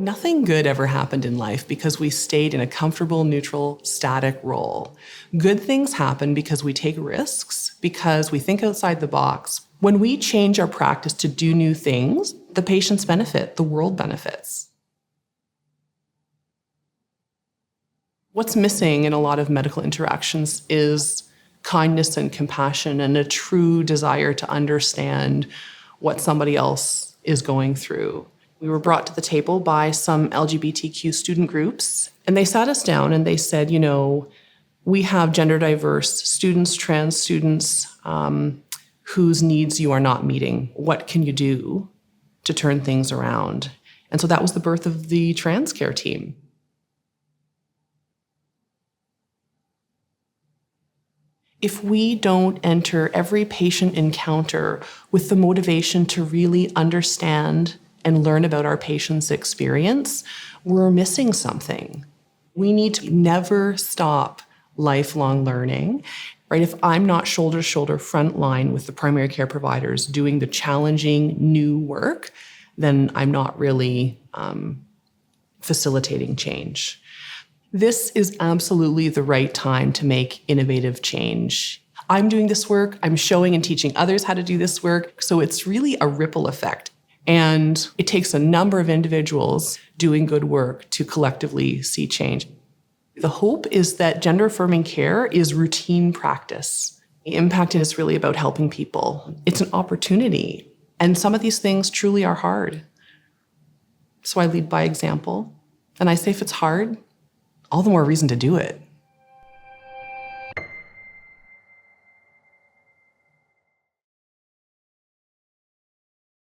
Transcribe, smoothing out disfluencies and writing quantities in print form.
Nothing good ever happened in life because we stayed in a comfortable, neutral, static role. Good things happen because we take risks, because we think outside the box. When we change our practice to do new things, the patients benefit, the world benefits. What's missing in a lot of medical interactions is kindness and compassion and a true desire to understand what somebody else is going through. We were brought to the table by some LGBTQ student groups, and they sat us down and they said, we have gender diverse students, trans students, whose needs you are not meeting. What can you do to turn things around? And so that was the birth of the trans care team. If we don't enter every patient encounter with the motivation to really understand and learn about our patient's experience, we're missing something. We need to never stop lifelong learning, right? If I'm not shoulder to shoulder front line with the primary care providers doing the challenging new work, then I'm not really facilitating change. This is absolutely the right time to make innovative change. I'm doing this work, I'm showing and teaching others how to do this work, so it's really a ripple effect. And it takes a number of individuals doing good work to collectively see change. The hope is that gender-affirming care is routine practice. The impact is really about helping people. It's an opportunity. And some of these things truly are hard. So I lead by example. And I say if it's hard, all the more reason to do it.